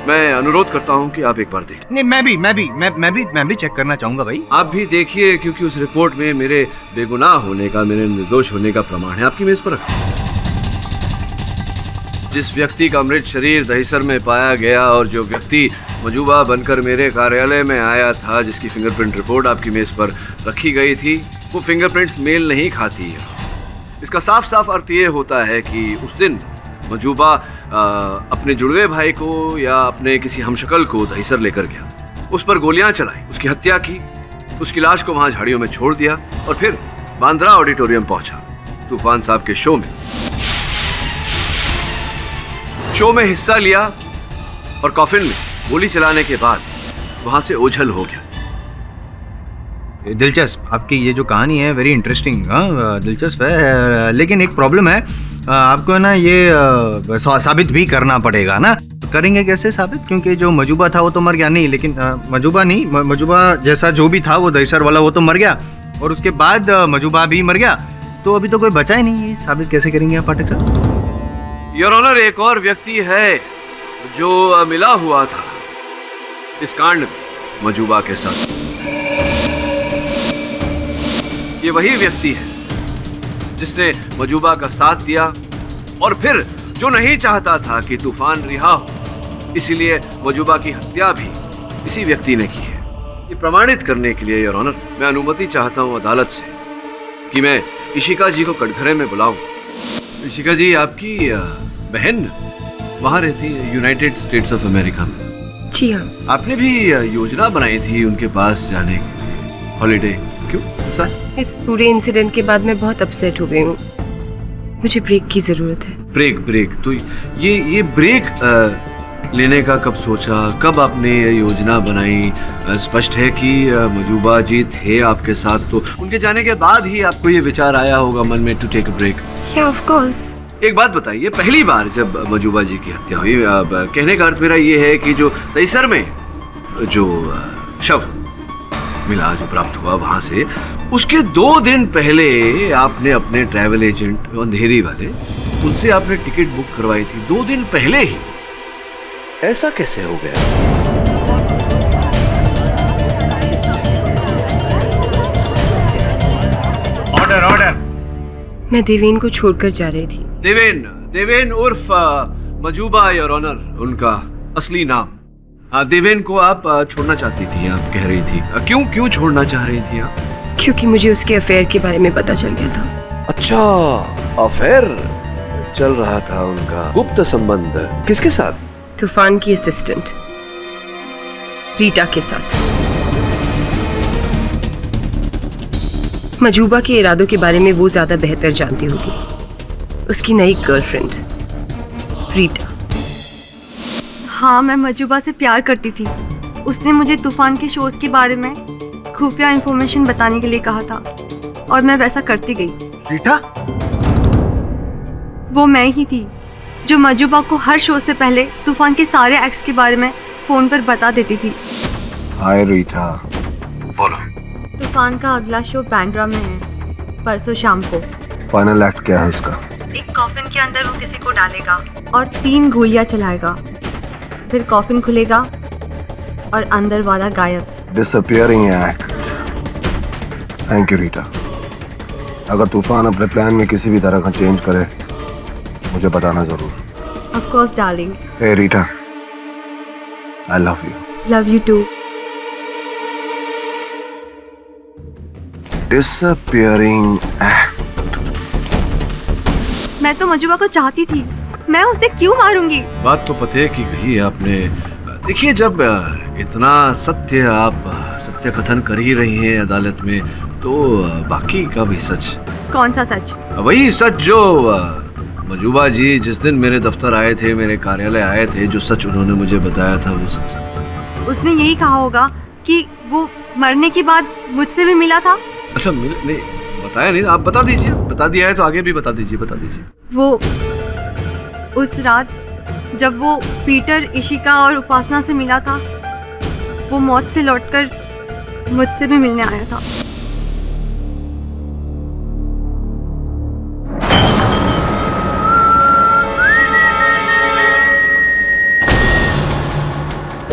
मैं अनुरोध करता हूं कि आप एक बार देखें। नहीं, मैं भी चेक करना चाहूंगा भाई। आप भी देखिए, क्योंकि उस रिपोर्ट में मेरे बेगुनाह होने का, मेरे निर्दोष होने का प्रमाण है। आपकी मेज पर रखें। जिस व्यक्ति का मृत शरीर दहीसर में पाया गया और जो व्यक्ति मजूबा बनकर मेरे कार्यालय में आया था, जिसकी फिंगरप्रिंट रिपोर्ट आपकी मेज पर रखी गई थी, वो फिंगरप्रिंट्स मेल नहीं खाती है। इसका साफ साफ अर्थ ये होता है कि उस दिन मजूबा अपने जुड़वे भाई को या अपने किसी हमशक्ल को दहीसर लेकर गया, उस पर गोलियां चलाई, उसकी हत्या की, उसकी लाश को वहां झाड़ियों में छोड़ दिया और फिर बांद्रा ऑडिटोरियम पहुंचा, तूफान साहब के शो में हिस्सा लिया और कॉफिन में गोली चलाने के बाद वहां से ओझल हो गया। दिलचस्प, आपकी ये जो कहानी है वेरी इंटरेस्टिंग, दिलचस्प है, लेकिन एक प्रॉब्लम है, आपको है ना ये साबित भी करना पड़ेगा ना। करेंगे कैसे साबित? क्योंकि जो मजूबा था वो तो मर गया। नहीं, लेकिन मजूबा जैसा जो भी था वो दहीसर वाला, वो तो मर गया और उसके बाद मजूबा भी मर गया, तो अभी तो कोई बचा ही नहीं। ये साबित कैसे करेंगे आप पाठक साहब? योर ऑनर, एक और व्यक्ति है जो मिला हुआ था इस कांड में मजूबा के साथ। ये वही व्यक्ति है जिसने मजूबा का साथ दिया और फिर जो नहीं चाहता था कि तूफान रिहा हो, इसीलिए मजूबा की हत्या भी इसी व्यक्ति ने की है। ये प्रमाणित करने के लिए योर ऑनर, मैं अनुमति चाहता हूं अदालत से कि मैं इशिका जी को कटघरे में बुलाऊं। इशिका जी आपकी बहन वहां रहती है यूनाइटेड स्टेट्स ऑफ अमेरिका में। जी हाँ। आपने भी योजना बनाई थी उनके पास जाने की, हॉलीडे। क्यों सर? इस पूरे इंसिडेंट के बाद मैं बहुत अपसेट हो गई हूँ। मुझे ब्रेक की जरूरत है। ब्रेक तो ये ब्रेक लेने का कब सोचा, कब आपने ये योजना बनाई? स्पष्ट है कि मजूबा जी थे आपके साथ, तो उनके जाने के बाद ही आपको ये विचार आया होगा मन में टू टेक अ ब्रेक। या ऑफ कोर्स। एक बात बताइए, पहली बार जब मजूबा जी की हत्या हुई, कहने का अर्थ मेरा ये है कि जो दहीसर में जो शव मिला, जो प्राप्त हुआ वहां से, उसके 2 दिन पहले आपने अपने ट्रैवल एजेंट अंधेरी वाले, उनसे आपने टिकट बुक करवाई थी 2 दिन पहले ही। ऐसा कैसे हो गया? ऑर्डर। मैं देवेन को छोड़कर जा रही थी। देवेन उर्फ मजूबा योर ऑनर, उनका असली नाम। हाँ, देवेन को आप छोड़ना चाहती थी, आप कह रही थी। क्यों छोड़ना चाह रही थी आप? क्योंकि मुझे उसके अफेयर के बारे में पता चल गया था। अच्छा, अफेयर चल रहा था उनका, गुप्त संबंध। किसके साथ? तूफान की असिस्टेंट रीटा के साथ। मजूबा के इरादों के बारे में वो ज्यादा बेहतर जानती होगी। उसकी नई गर्लफ्रेंड रीटा। हाँ, मैं मजूबा से प्यार करती थी। उसने मुझे तूफान के शोज के बारे में खुफिया इंफॉर्मेशन बताने के लिए कहा था और मैं वैसा करती गई। रीटा? वो मैं ही थी जो मजूबा को हर शो से पहले तूफान के सारे एक्ट्स के बारे में फोन पर बता देती थी। हाय रीटा, बोलो। तूफान का अगला शो बांद्रा में है, परसों शाम को। फाइनल एक्ट क्या है उसका? एक कॉफिन के अंदर वो किसी को डालेगा और 3 गोलियां चलाएगा। फिर कॉफिन खुलेगा और अंदर वाला गायब। Disappearing act. Thank you Rita. अगर तूफान अपने प्लान में किसी भी तरह का चेंज करे मुझे बताना जरूर। Of course, darling. Hey Rita, I love you. Love you too. Disappearing act. मैं तो मजुबा को चाहती थी, मैं उसे क्यों मारूंगी? बात तो पते की कही है आपने। देखिए, जब इतना सत्य आप सत्य कथन कर ही रही हैं अदालत में, तो बाकी का भी सच। कौन सा सच? वही सच जो मजूबा जी जिस दिन मेरे दफ्तर आए थे, मेरे कार्यालय आए थे, जो सच उन्होंने मुझे बताया था वो सच। उसने यही कहा होगा कि वो मरने के बाद मुझसे भी मिला था। अच्छा, नहीं बताया नहीं, आप बता दीजिए। बता दिया है तो आगे भी बता दीजिए, बता दीजिए। वो उस रात जब वो पीटर, इशिका और उपासना से मिला था, वो मौत से लौटकर मुझसे भी मिलने आया था।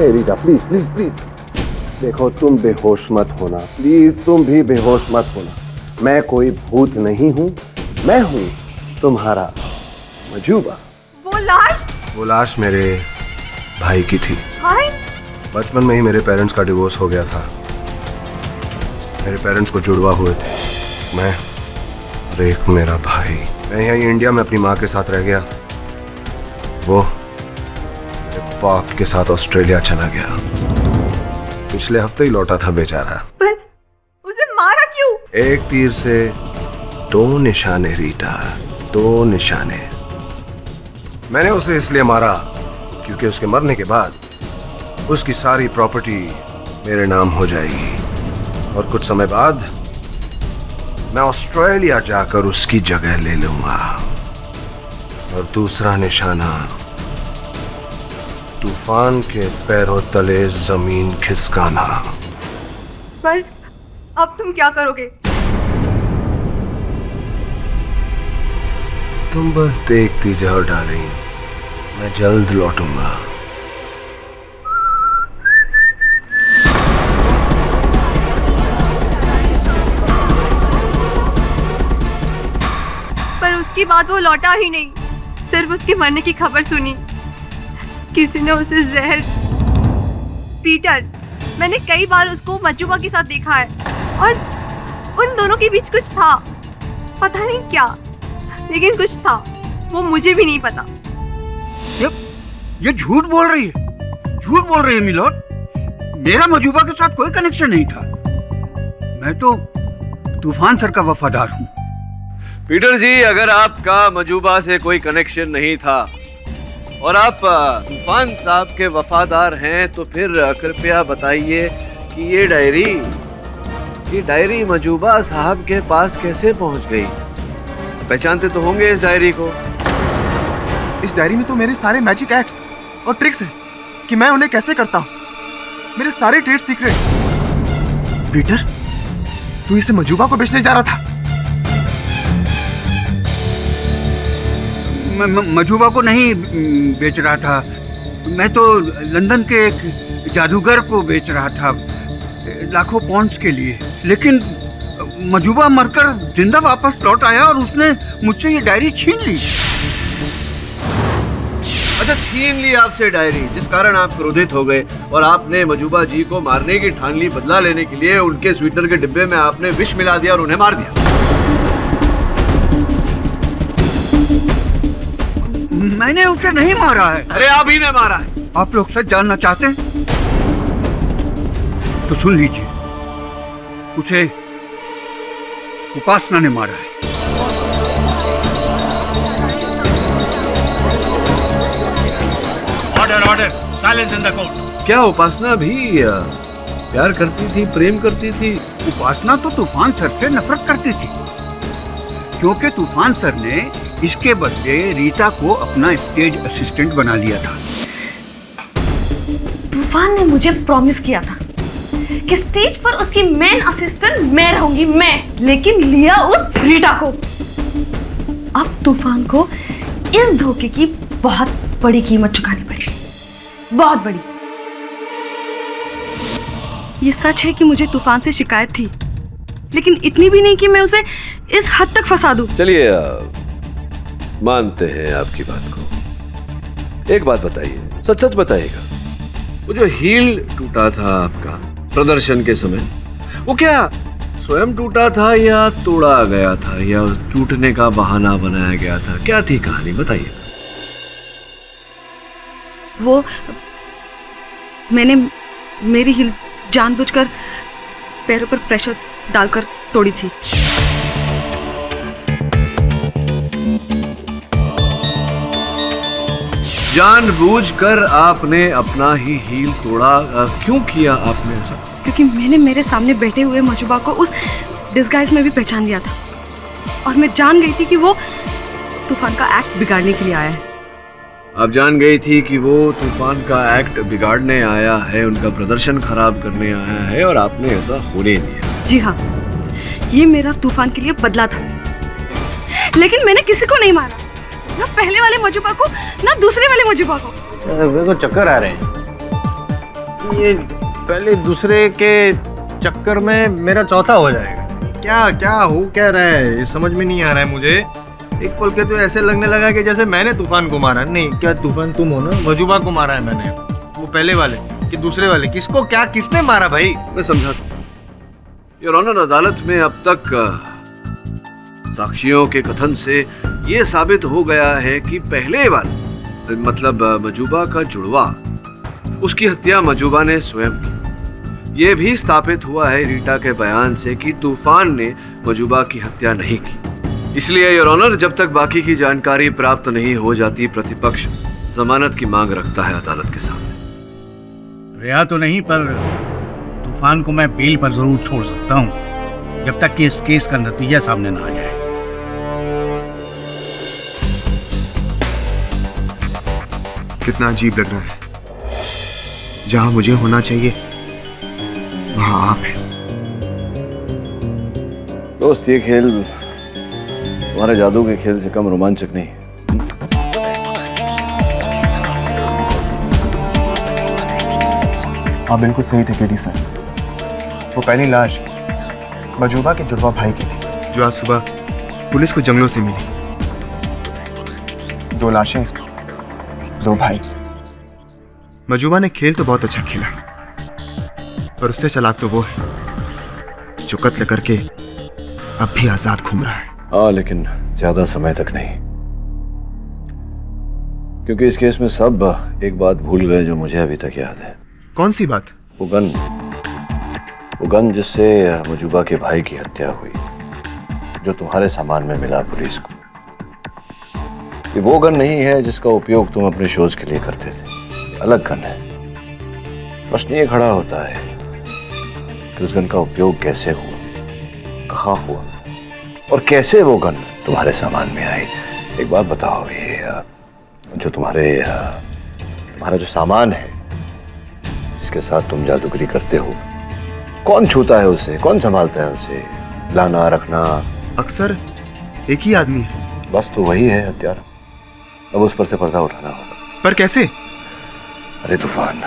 रीटा, प्लीज प्लीज प्लीज, देखो तुम बेहोश मत होना, प्लीज तुम भी बेहोश मत होना। मैं कोई भूत नहीं हूँ, मैं हूँ तुम्हारा मजूबा। वो लाश मेरे भाई की थी। भाई? बचपन में ही मेरे पेरेंट्स का डिवोर्स हो गया था। मेरे पेरेंट्स को जुड़वा हुए थे, मैं और एक मेरा भाई। मैं यहीं इंडिया में अपनी माँ के साथ रह गया, वो मेरे बाप के साथ ऑस्ट्रेलिया चला गया। पिछले हफ्ते ही लौटा था बेचारा। पर उसे मारा क्यों? एक तीर से दो निशाने रीटा, दो निशाने। मैंने उसे इसलिए मारा क्योंकि उसके मरने के बाद उसकी सारी प्रॉपर्टी मेरे नाम हो जाएगी और कुछ समय बाद मैं ऑस्ट्रेलिया जाकर उसकी जगह ले लूंगा। और दूसरा निशाना, तूफान के पैरों तले जमीन खिसकाना। पर अब तुम क्या करोगे? तुम बस देखती जाओ डार्लिंग, मैं जल्द लौटूंगा। पर उसके बाद वो लौटा ही नहीं, सिर्फ उसके मरने की खबर सुनी। किसी ने उसे जहर। पीटर, मैंने कई बार उसको मजूबा के साथ देखा है और उन दोनों के बीच कुछ था, पता नहीं क्या, लेकिन कुछ था, वो मुझे भी नहीं पता। ये झूठ बोल रही है, झूठ बोल रही है मिलोड। मेरा मजूबा के साथ कोई कनेक्शन नहीं था। मैं तो तूफान सर का वफादार हूँ। पीटर जी, अगर आपका मजूबा से कोई कनेक्शन नहीं था और आप तूफान साहब के वफादार हैं, तो फिर कृपया बताइए कि ये डायरी मजूबा साहब के पास कैसे पहुंच गई? पहचानते तो होंगे इस डायरी को। इस डायरी में तो मेरे सारे मैजिक एक्ट्स और ट्रिक्स हैं कि मैं उन्हें कैसे करता हूँ। मेरे सारे ट्रेड सीक्रेट। पीटर, तू इसे मजूबा को बेचने जा रहा था? मजूबा को नहीं बेच रहा था, मैं तो लंदन के एक जादूगर को बेच रहा था लाखों पाउंड्स के लिए। लेकिन मजूबा मरकर जिंदा वापस लौट आया और उसने मुझसे ये डायरी छीन ली। अच्छा, छीन ली आपसे डायरी, जिस कारण आप क्रोधित हो गए और आपने मजूबा जी को मारने की ठान ली। बदला लेने के लिए उनके स्वीटर के डिब्बे में आपने विष मिला दिया और उन्हें मार दिया। मैंने उसे नहीं मारा है। अरे आप ही ने मारा है। आप लोग सच जानना चाहते हैं तो सुन लीजिए, उसे उपासना ने मारा है। Order order, silence in the court. क्या उपासना भी प्यार करती थी, प्रेम करती थी? उपासना तो तूफान सर से नफरत करती थी, क्योंकि तूफान सर ने इसके बदले रीटा को अपना स्टेज असिस्टेंट बना लिया था। तूफान ने मुझे प्रॉमिस किया था कि स्टेज पर उसकी मेन असिस्टेंट मैं रहूंगी, मैं, लेकिन लिया उस रीटा को। अब तूफान को इस धोखे की बहुत बड़ी कीमत चुकानी पड़ेगी, बहुत बड़ी। ये सच है कि मुझे तूफान से शिकायत थी लेकिन इतनी भी नहीं कि मैं उसे इस हद तक फंसा दूं। चलिए मानते हैं आपकी बात को। एक बात बताइए, सच सच बताइएगा, वो जो हील टूटा था आपका प्रदर्शन के समय, वो क्या स्वयं टूटा था या तोड़ा गया था या टूटने का बहाना बनाया गया था? क्या थी कहानी, बताइए। वो मैंने मेरी हील जानबूझकर पैरों पर प्रेशर डालकर तोड़ी थी। जानबूझकर आपने अपना ही हील तोड़ा, क्यों किया आपने ऐसा? क्योंकि मैंने मेरे सामने बैठे हुए मजुबा को उस डिस्गाइज में भी पहचान लिया था और मैं जान गई थी कि वो तूफान का एक्ट बिगाड़ने के लिए आया है। आप जान गई थी कि वो तूफान का एक्ट बिगाड़ने आया है, उनका प्रदर्शन खराब करने आया है और आपने ऐसा होने दिया? जी हाँ, ये मेरा तूफान के लिए बदला था। लेकिन मैंने किसी को नहीं मारा, ना पहले वाले मजुबा को ना दूसरे वाले मजुबा को। मेरे को चक्कर आ रहे हैं। ये पहले दूसरे के चक्कर में मेरा चौथा हो जाएगा। क्या क्या हो क्या रहा है, ये समझ में नहीं आ रहा है मुझे। एक पल के तो ऐसे लगने लगा कि जैसे मैंने तूफान को मारा। नहीं, क्या तूफान तुम हो ना? मजुबा को मारा है मैंने। वो पहले वाले कि दूसरे वाले? किसको क्या किसने मारा भाई? मैं समझाता हूं। योर ऑनर, अदालत में अब तक साक्षियों के कथन से ये साबित हो गया है कि पहले वाले मतलब मजूबा का जुड़वा, उसकी हत्या मजूबा ने स्वयं की। ये भी स्थापित हुआ है रीटा के बयान से कि तूफान ने मजूबा की हत्या नहीं की। इसलिए योर ऑनर, जब तक बाकी की जानकारी प्राप्त नहीं हो जाती, प्रतिपक्ष जमानत की मांग रखता है अदालत के सामने। रिहा तो नहीं, पर तूफान को मैं बेल पर जरूर छोड़ सकता हूँ जब तक कि इस केस का नतीजा सामने ना आ जाए। कितना अजीब लग रहा है, जहां मुझे होना चाहिए वहां आप हैं। दोस्त, ये खेल तुम्हारे जादू के खेल से कम रोमांचक नहीं है। आप बिल्कुल सही थे केडी सर। वो पहली लाश मजूबा के जुड़वा भाई की थी, जो आज सुबह पुलिस को जंगलों से मिली। 2 लाशें, 2 भाई। मजूबा ने खेल तो बहुत अच्छा खेला, पर उससे चालाक तो वो है जो कत्ल करके अब भी आजाद घूम रहा है। हाँ, लेकिन ज्यादा समय तक नहीं, क्योंकि इस केस में सब एक बात भूल गए जो मुझे अभी तक याद है। कौन सी बात? वो गन जिससे मजूबा के भाई की हत्या हुई, जो तुम्हारे सामान में मिला पुलिस को। ये वो गन नहीं है जिसका उपयोग तुम अपने शोज के लिए करते थे, अलग गन है। प्रश्न ये खड़ा होता है कि उस गन का उपयोग कैसे हुआ, कहाँ हुआ और कैसे वो गन तुम्हारे सामान में आई। एक बात बताओ, ये जो तुम्हारा जो सामान है, जिसके साथ तुम जादूगरी करते हो, कौन छूता है उसे, कौन संभालता है उसे, लाना रखना? अक्सर एक ही आदमी है। बस तो वही है हत्यारा। अब उस पर से पर्दा उठाना होगा। पर कैसे? अरे तूफान,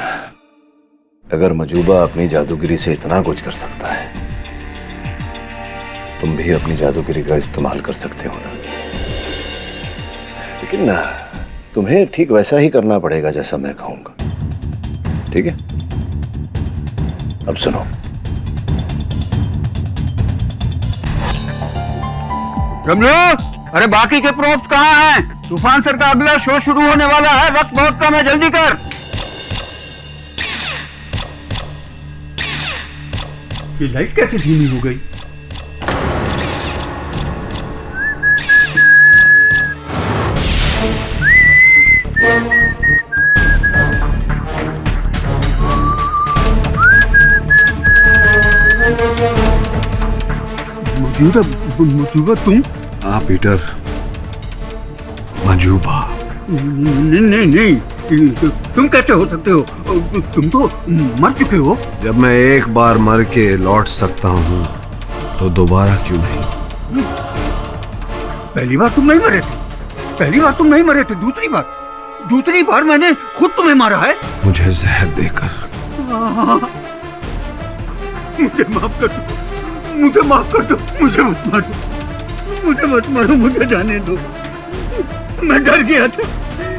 अगर मजूबा अपनी जादूगिरी से इतना कुछ कर सकता है, तुम भी अपनी जादूगिरी का इस्तेमाल कर सकते हो ना। लेकिन ना, तुम्हें ठीक वैसा ही करना पड़ेगा जैसा मैं कहूंगा, ठीक है? अब सुनो। गमलो, अरे बाकी के प्रूफ कहाँ हैं? तूफान सर का अगला शो शुरू होने वाला है, वक्त बहुत कम है, जल्दी कर। ये लाइट कैसे धीमी हो गई? मजूबा तुम? हाँ पीटर, मजूबा। नहीं, तुम कैसे हो सकते हो? तुम तो मर चुके हो। जब मैं एक बार मर के लौट सकता हूँ तो दोबारा क्यों नहीं? पहली बार तुम नहीं मरे थे, दूसरी बार मैंने खुद तुम्हें मारा है। मुझे जहर देकर। मुझे माफ कर दो, मुझे माफ कर दो, मुझे मत मारो, मुझे मत मारो, मुझे जाने दो। मैं डर गया था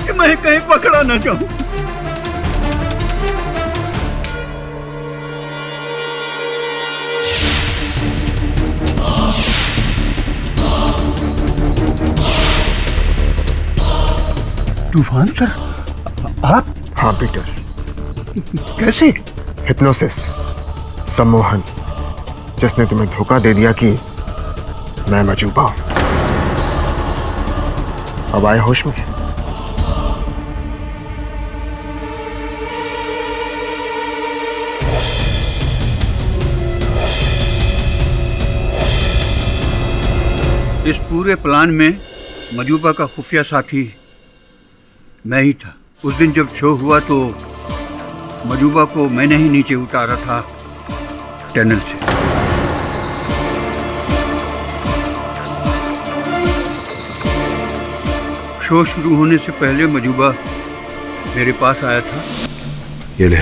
कि मैं कहीं पकड़ा ना जाऊं। तूफान सर, आप? हाँ पीटर। कैसे? हिप्नोसिस, सम्मोहन, जिसने तुम्हें धोखा दे दिया कि मैं मजूबा हूं। अब आए होश में? इस पूरे प्लान में मजूबा का खुफिया साथी मैं ही था। उस दिन जब शो हुआ तो मजूबा को मैंने ही नीचे उतारा था टनल से। शो शुरू होने से पहले मजूबा मेरे पास आया था। ये ले,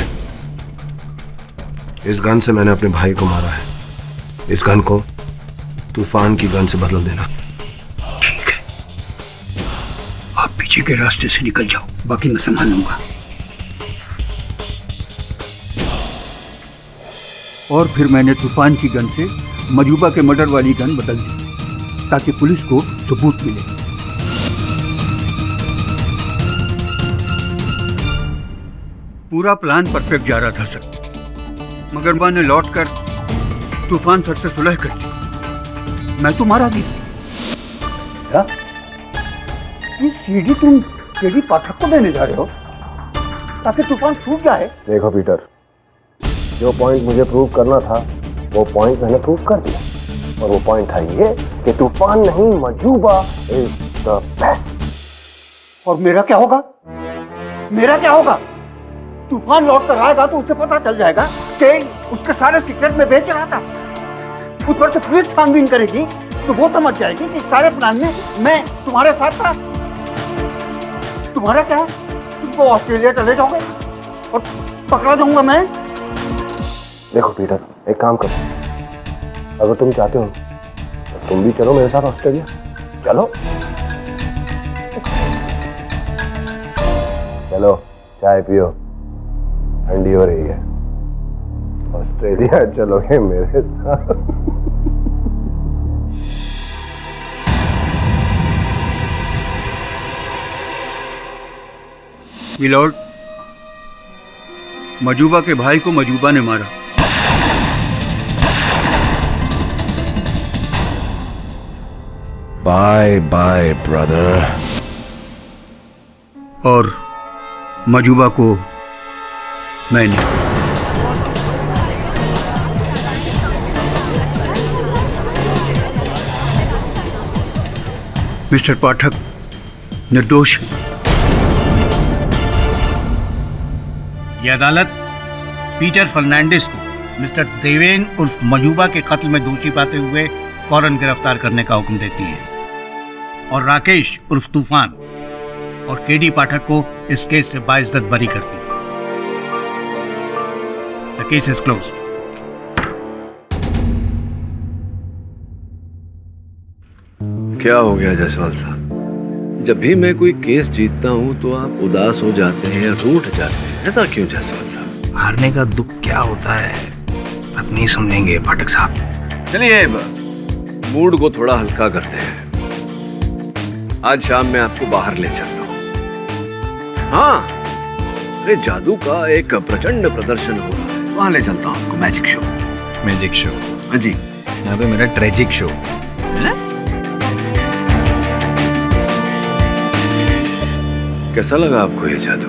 इस गन से मैंने अपने भाई को मारा है। इस गन को तूफान की गन से बदल देना। ठीक है, आप पीछे के रास्ते से निकल जाओ, बाकी मैं संभाल लूंगा। और फिर मैंने तूफान की गन से मजूबा के मर्डर वाली गन बदल दी ताकि पुलिस को सबूत मिले। पूरा प्लान परफेक्ट जा रहा था सर, मगर मैंने लौटकर तूफान सर से सुलह कर दी। मैं तो मारा गया। ये सीडी तुम केडी पाठक को देने जा रहे हो ताकि तूफान छूट जाए? देखो पीटर, जो पॉइंट मुझे प्रूव करना था वो पॉइंट मैंने प्रूव कर दिया, और वो पॉइंट था ये कि तूफान नहीं, मजूबा इज द बेस्ट। और मेरा क्या होगा? मेरा क्या होगा? तूफान लौट कर आएगा तो उसे पता चल जाएगा कि उसके सारे सीक्रेट में बेच रहा था। उस पर से पुलिस छानबीन करेगी तो वो समझ जाएगी कि सारे प्लान में मैं तुम्हारे साथ था। तुम्हारा क्या है? तुमको ऑस्ट्रेलिया चले जाओगे और पकड़ा जाऊंगा मैं। देखो पीटर, एक काम करो, अगर तुम चाहते हो तो तुम भी चलो मेरे साथ ऑस्ट्रेलिया। चलो चलो, चाय पियो, ठंडी हो रही है। ऑस्ट्रेलिया चलोगे मेरे साथ? मिलॉर्ड, मजूबा के भाई को मजूबा ने मारा। Bye bye brother. और मजूबा को मैंने। मिस्टर पाठक निर्दोष है। ये अदालत पीटर फर्नांडिस को मिस्टर देवेन उर्फ मजूबा के कत्ल में दोषी पाते हुए फौरन गिरफ्तार करने का हुक्म देती है, और राकेश उर्फ तूफान और केडी पाठक को इस केस से बाइज्जत बरी करती है। The case is closed. क्या हो गया जायसवाल साहब? जब भी मैं कोई केस जीतता हूँ तो आप उदास हो जाते हैं, रूठ जाते हैं, ऐसा क्यों जायसवाल साहब? हारने का दुख क्या होता है अब नहीं समझेंगे पाठक साहब। चलिए मूड को थोड़ा हल्का करते हैं। आज शाम मैं आपको बाहर ले चलता हूँ। हाँ, अरे जादू का एक प्रचंड प्रदर्शन हो रहा है, वहां ले चलता हूँ आपको। Magic show. Magic show? हाँ जी। यहाँ पे मेरा ट्रेजिक शो। कैसा लगा आपको ये जादू?